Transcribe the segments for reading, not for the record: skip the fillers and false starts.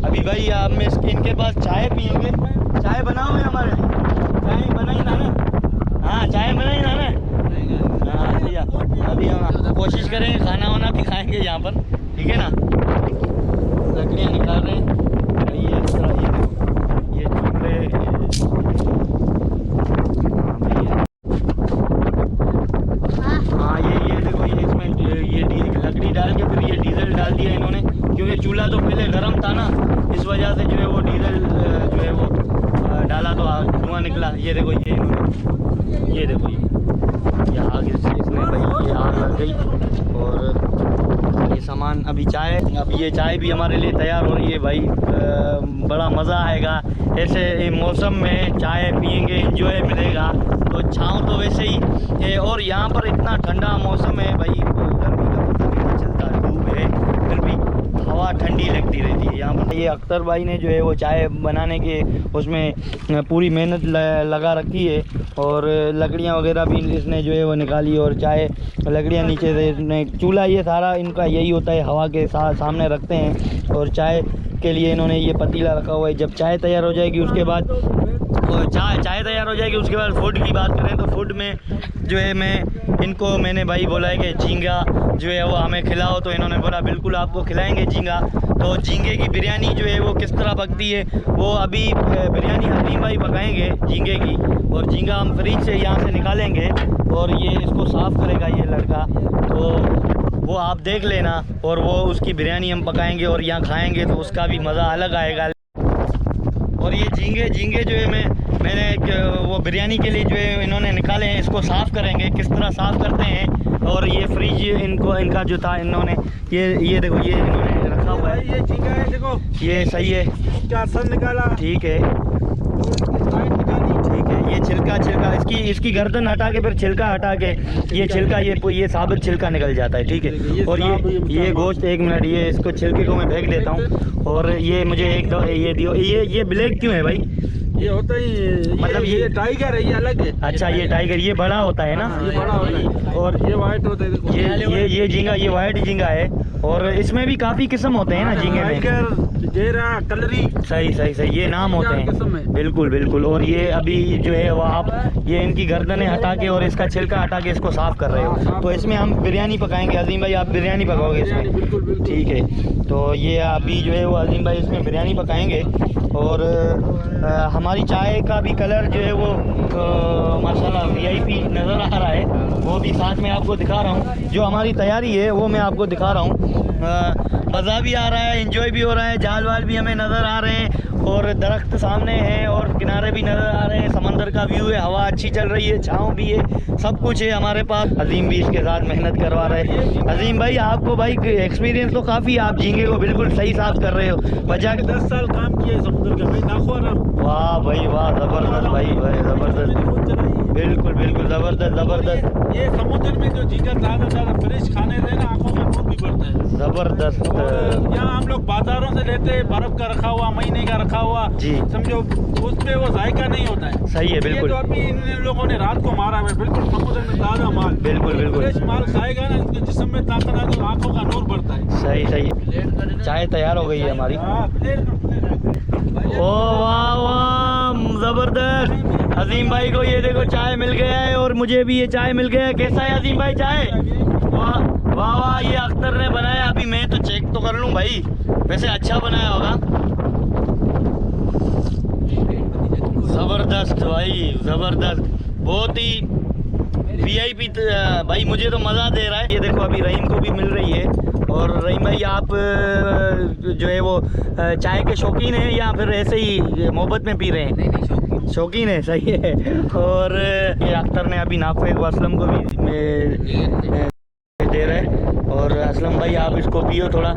अभी भाई आप में इनके पास चाय पियेंगे। चाय बनाओगे हमारे लिए? चाय बनाई ना? हाँ चाय बनाई ना? हाँ भैया अभी हम कोशिश करेंगे, खाना वाना भी खाएंगे यहाँ पर, ठीक है ना। लकड़ियाँ निकाल रहे हैं ये इस तरह, ये चूल्हे, हाँ ये देखो, ये इसमें ये लकड़ी डाल के फिर ये डीजल डाल दिया इन्होंने, क्योंकि चूल्हा तो पहले गर्म था ना, इस वजह से जो है वो डीजल जो है वो डाला तो धुआं निकला। ये देखो ये इन्होंने, ये देखो ये आग इसमें भाई ये आग लग गई। और ये सामान अभी चाय, अब ये चाय भी हमारे लिए तैयार हो रही है भाई। बड़ा मज़ा आएगा ऐसे मौसम में, चाय पियेंगे, एंजॉय मिलेगा। तो छाँव तो वैसे ही है, और यहाँ पर इतना ठंडा मौसम है भाई, गर्मी का पता भी नहीं चलता, धूप है फिर भी हवा ठंडी लगती रहती है यहाँ पर। ये अख्तर भाई ने जो है वो चाय बनाने के उसमें पूरी मेहनत लगा रखी है, और लकड़ियाँ वगैरह भी इसने जो है वो निकाली, और चाय लकड़ियाँ नीचे से इसने, चूल्हा ये सारा इनका यही होता है, हवा के सामने रखते हैं। और चाय के लिए इन्होंने ये पतीला रखा हुआ है। जब चाय तैयार हो जाएगी उसके बाद, चाय तैयार हो जाएगी उसके बाद फूड की बात करें तो फूड में जो है मैंने भाई बोला है कि झींगा जो है वो हमें खिलाओ, तो इन्होंने बोला बिल्कुल आपको खिलाएंगे झींगा। तो झींगे की बिरयानी जो है वो किस तरह पकती है, वो अभी बिरयानी हलीम भाई पकाएंगे झींगे की, और झींगा हम फ्रिज से यहाँ से निकालेंगे और ये इसको साफ़ करेगा ये लड़का, तो वो आप देख लेना। और वो उसकी बिरयानी हम पकाएंगे और यहाँ खाएंगे, तो उसका भी मज़ा अलग आएगा। और ये झींगे जो है मैंने वो बिरयानी के लिए जो है इन्होंने निकाले हैं, इसको साफ़ करेंगे, किस तरह साफ़ करते हैं। और ये फ्रिज इनका जो था इन्होंने ये देखो ये इन्होंने रखा हुआ है, ये झींगा है देखो, ये सही है, क्या सर निकाला, ठीक है ये छिलका इसकी गर्दन हटा के फिर छिलका हटा के ये छिलका ये साबुत छिलका निकल जाता है, ठीक है। और ये गोश्त, एक मिनट, ये इसको छिलके को मैं फेंक देता हूँ। और ये मुझे एक दो ये दियो, ये ब्लैक क्यों है भाई? ये होता ही मतलब ये टाइगर है, ये अलग है। अच्छा ये टाइगर, ये बड़ा होता है ना, ये बड़ा होता है, और ये वाइट होता है। ये झींगा, ये वाइट झींगा है, और इसमें भी काफ़ी किस्म होते हैं ना झींगे में, टाइगर, जेरा, कलरी, सही ये नाम होते हैं, बिल्कुल। और ये अभी जो है वो आप ये इनकी गर्दनें हटा के और इसका छिलका हटा के इसको साफ़ कर रहे हो, तो इसमें हम बिरयानी पकाएंगे। अजीम भाई आप बिरयानी पकाओगे इसमें, ठीक है। तो ये अभी जो है वो अजीम भाई इसमें बिरयानी पकाएंगे। और हमारी चाय का भी कलर जो है वो माशाल्लाह VIP नज़र आ रहा है, वो भी साथ में आपको दिखा रहा हूँ। जो हमारी तैयारी है वो मैं आपको दिखा रहा हूँ। मज़ा भी आ रहा है, एंजॉय भी हो रहा है, जाल वाल भी हमें नज़र आ रहे हैं, और दरख्त सामने हैं, और किनारे भी नज़र आ रहे हैं, समंदर का व्यू है, हवा अच्छी चल रही है, छाँव भी है, सब कुछ है हमारे पास। अजीम भी इसके साथ मेहनत करवा रहे हैं। अजीम भाई आपको भाई एक्सपीरियंस तो काफ़ी है, आप झींगे को बिल्कुल सही साफ कर रहे हो। बचा के 10 साल काम किया समुद्र का भाई, नाखुआ। वाह भाई वाह, ज़बरदस्त भाई ज़बरदस्त, बिल्कुल ज़बरदस्त। ये समुद्र में जो झींगा ज़्यादा फ्रेश खाने से ना आंखों का नूर भी बढ़ता है, ज़बरदस्त। यहाँ हम लोग बाजारों से लेते हैं, बर्फ का रखा हुआ, महीने का रखा हुआ जी, समझो उसमें वो जायका नहीं होता है। सही है, बिल्कुल। ये तो अभी इन लोगों ने रात को मारा है, बिल्कुल समुद्र में ताज़ा माल, बिल्कुल फ्रेश माल खाएगा ना, इसके जिस्म में ताकत आती है, आंखों का नूर बढ़ता है। सही। चाय तैयार हो गई है हमारी। ओ वाह ज़बरदस्त। अजीम भाई को ये देखो चाय मिल गया है, और मुझे भी ये चाय मिल गया है। कैसा है अजीम भाई चाय? वाह ये अख्तर ने बनाया, अभी मैं तो चेक तो कर लूँ भाई, वैसे अच्छा बनाया होगा। ज़बरदस्त भाई ज़बरदस्त, बहुत ही VIP भाई, मुझे तो मज़ा दे रहा है। ये देखो अभी रहीम को भी मिल रही है। और रहीम भाई आप जो है वो चाय के शौकीन हैं या फिर ऐसे ही मोहब्बत में पी रहे हैं? नहीं शौकीन है, सही है। और ये अख्तर ने अभी नाफे को असलम को भी दे रहे हैं। और असलम भाई आप इसको पियो थोड़ा।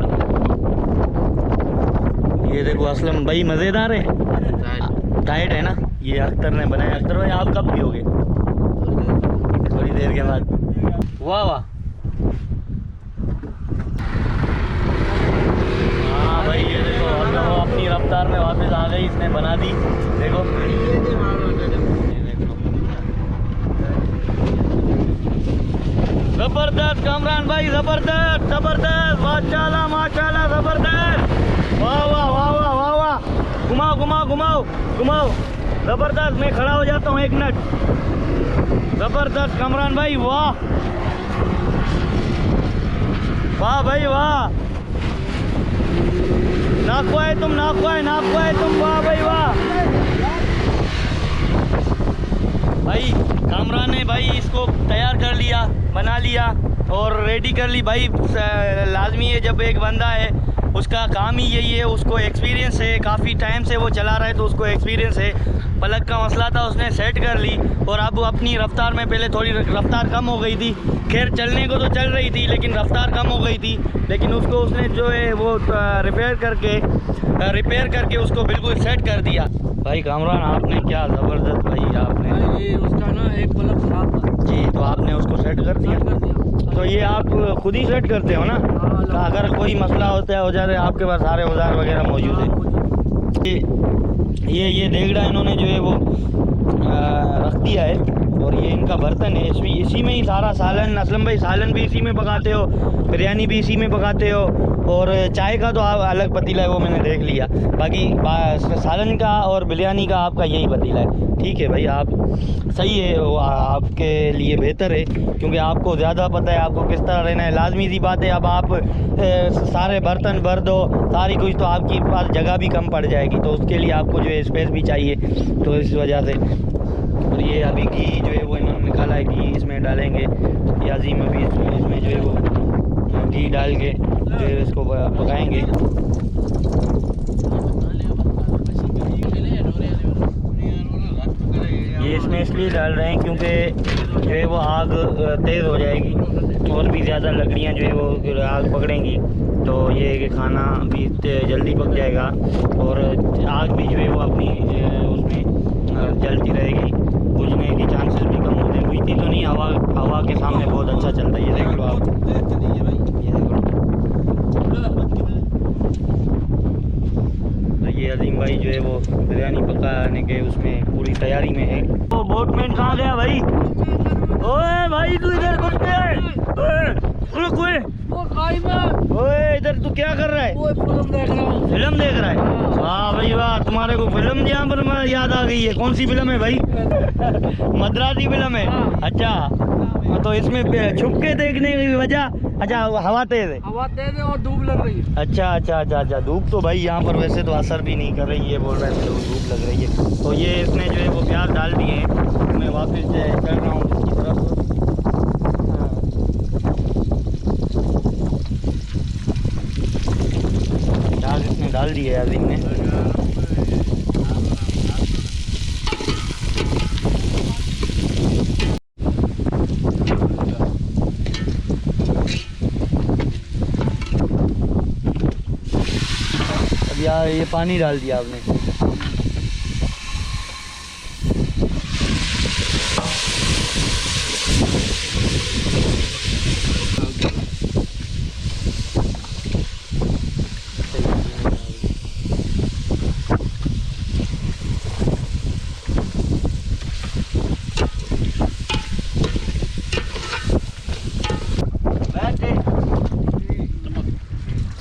ये देखो असलम भाई मज़ेदार है, टाइट है ना, ये अख्तर ने बनाया। अख्तर भाई आप कब पियोगे? थोड़ी देर के बाद। वाह हाँ भाई ये देखो वो अपनी रफ्तार में वापस आ गई, इसने बना दी। देखो ज़बरदस्त कामरान भाई, ज़बरदस्त माशाल्लाह ज़बरदस्त। वाह घुमाओ घुमाओ घुमाओ। जबरदस्त, मैं खड़ा हो जाता हूँ 1 मिनट। जबरदस्त कामरान भाई, वाह वाह भाई वाह। नाखवाए तुम, नाखवाए तुम, वाह भाई वाह। भाई कामरान ने भाई इसको तैयार कर लिया, बना लिया और रेडी कर ली। भाई लाजमी है, जब एक बंदा है उसका काम ही यही है, उसको एक्सपीरियंस है, काफ़ी टाइम से वो चला रहा है तो उसको एक्सपीरियंस है। पलक का मसला था, उसने सेट कर ली और अब वो अपनी रफ्तार में, पहले थोड़ी रफ्तार कम हो गई थी, खैर चलने को तो चल रही थी लेकिन रफ्तार कम हो गई थी, लेकिन उसको उसने जो है वो रिपेयर करके उसको बिल्कुल सेट कर दिया। भाई कामरान आपने क्या ज़बरदस्त, भाई आपने ये उसका ना एक बल्ब खराब था जी, तो आपने उसको सेट कर दिया। तो ये आप खुद ही सेट करते हो ना? तो अगर कोई मसला होता है, हो जाता है, आपके पास सारे औजार वगैरह मौजूद है। ये देगड़ा इन्होंने जो है वो रख दिया है और ये इनका बर्तन है, इसी में ही सारा सालन, असलम भाई सालन भी इसी में पकाते हो, बिरयानी भी इसी में पकाते हो और चाय का तो आप अलग पतीला है वो मैंने देख लिया, बाकी सालन का और बिरयानी का आपका यही पतीला है। ठीक है भाई, आप सही है, वो आपके लिए बेहतर है क्योंकि आपको ज़्यादा पता है आपको किस तरह रहना है। लाजमी सी बात है, अब आप सारे बर्तन भर दो सारी कुछ, तो आपकी पास जगह भी कम पड़ जाएगी, तो उसके लिए आपको जो है स्पेस भी चाहिए, तो इस वजह से। और ये अभी घी जो है वो इन्होंने निकाला है, घी इसमें डालेंगे, ये अजीम अभी इसमें जो है वो घी डाल के जो है इसको पकाएंगे। ये इसमें इसलिए डाल रहे हैं क्योंकि जो है वो आग तेज़ हो जाएगी और भी ज़्यादा लकड़ियाँ जो है वो आग पकड़ेंगी, तो ये है कि खाना भी जल्दी पक जाएगा और आग भी जो है वो अपनी उसमें जलती रहेगी, बुझने के चांसेस भी कम होते हैं। बुझती तो नहीं, हवा के सामने बहुत अच्छा चलता है। ये देख लो आप, ये देख लो। ये अजीम भाई जो है वो बिरयानी पकाने के उसमें पूरी तैयारी में है। वो बोटमैन कहाँ गया भाई? ओए भाई तू इधर घुस गया है? ओए इधर तू क्या कर रहा है? फिल्म देख रहा है? वाह भाई वाह, तुम्हारे को फिल्म यहाँ पर याद आ गई है। कौन सी फिल्म है भाई? मद्रासी फिल्म है? अच्छा, तो इसमें छुप के देखने की वजह, अच्छा हवा तेज है और धूप लग रही है। अच्छा, धूप तो भाई यहाँ पर वैसे तो असर भी नहीं कर रही है, बोल रहे थे धूप लग रही है। तो ये इसमें जो है वो प्याज डाल दिए हैं, मैं वापस चल रहा हूँ इसकी तरफ। प्याज इसमें डाल दिए अजीम ने। यार ये पानी डाल दिया आपने।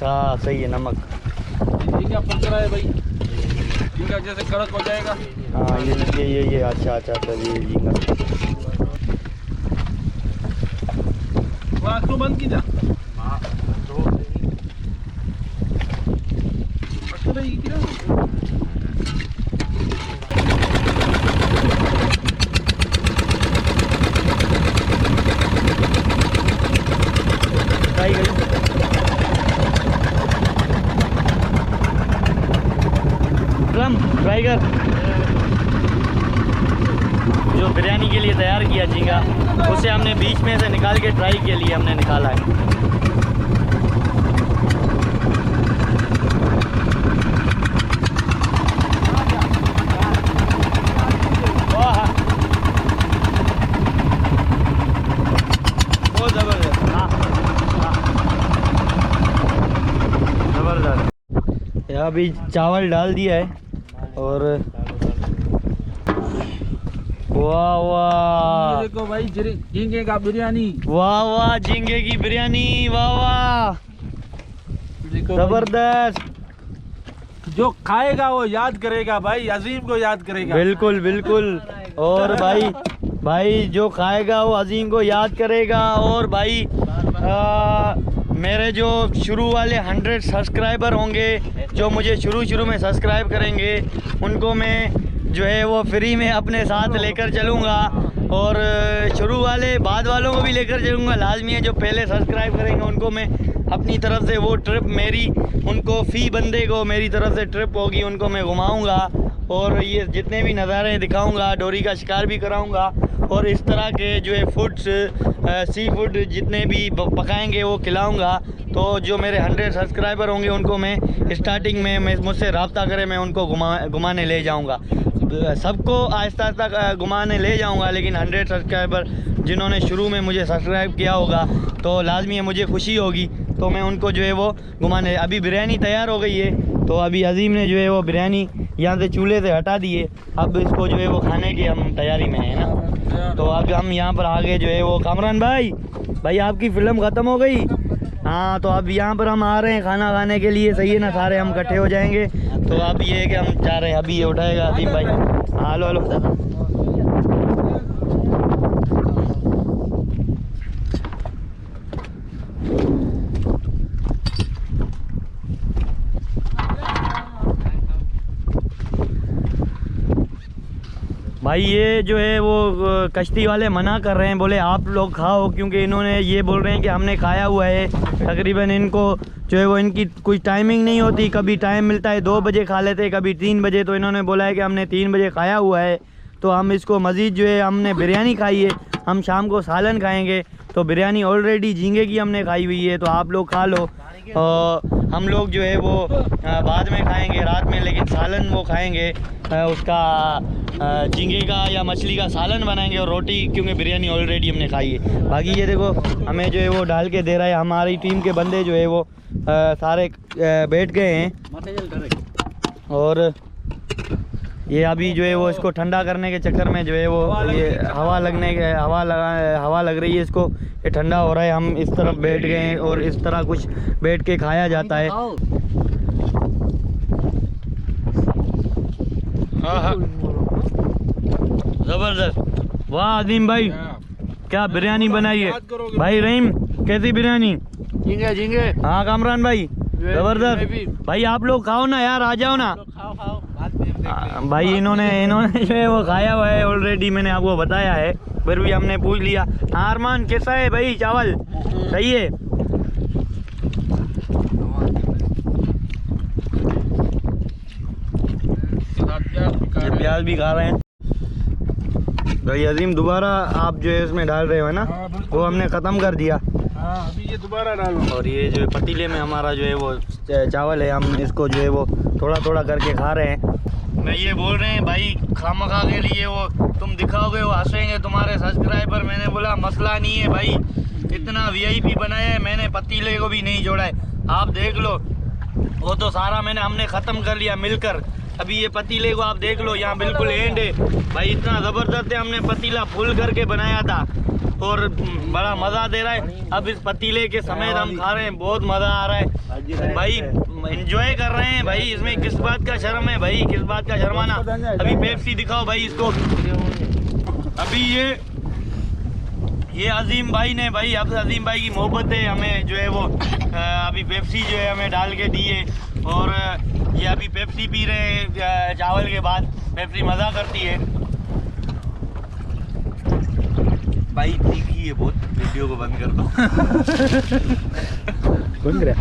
हाँ सही है, नमक क्या पक रहा है भाई, झींगा जैसे कड़क हो जाएगा। हाँ ये अच्छा ये झींगा आँख तो बंद की जा। टाइगर जो बिरयानी के लिए तैयार किया झींगा, उसे हमने बीच में से निकाल के ट्राई के लिए हमने निकाला है। बहुत ज़बरदस्त, हाँ ज़बरदस्त। यहाँ भी चावल डाल दिया है और वाह वाह, देखो भाई झींगे का बिरयानी, वाह वाह झींगे की बिरयानी, वाह वाह जबरदस्त। जो खाएगा वो याद करेगा भाई, अजीम को याद करेगा। बिल्कुल बिल्कुल। और भाई जो खाएगा वो अजीम को याद करेगा। और भाई मेरे जो शुरू वाले 100 सब्सक्राइबर होंगे, जो मुझे शुरू में सब्सक्राइब करेंगे, उनको मैं जो है वो फ्री में अपने साथ लेकर चलूँगा। और शुरू वाले बाद वालों को भी लेकर चलूँगा, लाजमी है। जो पहले सब्सक्राइब करेंगे उनको मैं अपनी तरफ से वो ट्रिप मेरी, उनको फ़ी बंदे को मेरी तरफ से ट्रिप होगी, उनको मैं घुमाऊँगा और ये जितने भी नज़ारे दिखाऊँगा, डोरी का शिकार भी कराऊँगा। और इस तरह के जो है फूड्स, सी फूड जितने भी पकाएंगे वो खिलाऊँगा। तो जो मेरे 100 सब्सक्राइबर होंगे उनको मैं स्टार्टिंग में मुझसे रब्ता करें, मैं उनको घुमाने ले जाऊँगा। सबको आहिस्ता आहिस्ता घुमाने ले जाऊंगा, लेकिन 100 सब्सक्राइबर जिन्होंने शुरू में मुझे सब्सक्राइब किया होगा तो लाजमी है, मुझे खुशी होगी, तो मैं उनको जो है वो घुमाने। अभी बिरयानी तैयार हो गई है, तो अभी अजीम ने जो है वो बिरयानी यहाँ से चूल्हे से हटा दी है। अब इसको जो है वो खाने की हम तैयारी में है ना। तो अब हम यहाँ पर आगे जो है वो कामरान भाई आपकी फ़िल्म ख़त्म हो गई। हाँ, तो अब यहाँ पर हम आ रहे हैं खाना खाने के लिए, सही है ना, सारे हम इकट्ठे हो जाएंगे। तो अब ये है कि हम जा रहे हैं, अभी ये उठाएगा अजीम भाई। हेलो भाई, ये जो है वो कश्ती वाले मना कर रहे हैं, बोले आप लोग खाओ, क्योंकि इन्होंने ये बोल रहे हैं कि हमने खाया हुआ है। तकरीबन इनको जो है वो इनकी कुछ टाइमिंग नहीं होती, कभी टाइम मिलता है 2 बजे खा लेते, कभी 3 बजे। तो इन्होंने बोला है कि हमने 3 बजे खाया हुआ है, तो हम इसको मज़ीद जो है, हमने बिरयानी खाई है, हम शाम को सालन खाएँगे। तो बिरयानी ऑलरेडी झींगे की हमने खाई हुई है, तो आप लोग खा लो। हम लोग जो है वो बाद में खाएंगे रात में, लेकिन सालन वो खाएंगे, उसका झींगे का या मछली का सालन बनाएंगे और रोटी, क्योंकि बिरयानी ऑलरेडी हमने खाई है। बाकी ये देखो हमें जो है वो डाल के दे रहा है, हमारी टीम के बंदे जो है वो सारे बैठ गए हैं। और ये अभी जो है वो इसको ठंडा करने के चक्कर में जो है वो ये हवा लग रही है इसको, ये ठंडा हो रहा है। हम इस तरफ बैठ गए हैं और इस तरह कुछ बैठ के खाया जाता है। हाँ, ज़बरदस्त। वाह अजीम भाई, क्या बिरयानी बनाई है भाई। रहीम, कैसी बिरयानी? झींगे। हाँ कामरान भाई, ज़बरदस्त। भाई आप लोग खाओ ना यार, आ जाओ ना भाई। इन्होंने जो है वो खाया हुआ है ऑलरेडी, मैंने आपको बताया है, फिर भी हमने पूछ लिया। हाँ अरमान, कैसा है भाई चावल? सही है। प्याज भी खा रहे हैं भाई। अजीम, दोबारा आप जो है इसमें डाल रहे हो ना, वो हमने ख़त्म कर दिया। अभी ये दोबारा डालो। और ये जो पतीले में हमारा जो है वो चावल है, हम इसको जो है वो थोड़ा थोड़ा करके खा रहे हैं। मैं ये बोल रहे हैं भाई, खामखा के लिए वो तुम दिखाओगे वो हंसेंगे तुम्हारे सब्सक्राइबर। मैंने बोला मसला नहीं है भाई, इतना वीआईपी बनाया है, मैंने पतीले को भी नहीं जोड़ा है। आप देख लो, वो तो सारा हमने ख़त्म कर लिया मिलकर। अभी ये पतीले को आप देख लो, यहाँ बिल्कुल एंड है भाई। इतना ज़बरदस्त है, हमने पतीला फुल करके बनाया था और बड़ा मज़ा दे रहा है। अब इस पतीले के समेत हम खा रहे हैं, बहुत मज़ा आ रहा है भाई, एंजॉय कर रहे हैं भाई। इसमें किस बात का शर्म है भाई, किस बात का शर्माना। अभी पेप्सी दिखाओ भाई इसको। अभी ये अजीम भाई ने भाई, अब अजीम भाई की मोहब्बत है, हमें जो है वो अभी पेप्सी जो है हमें डाल के दी है। और ये अभी पेप्सी पी रहे हैं चावल के बाद। पेप्सी मज़ा करती है भाई, तीखी है बहुत। वीडियो को बंद कर दो। बंद कर।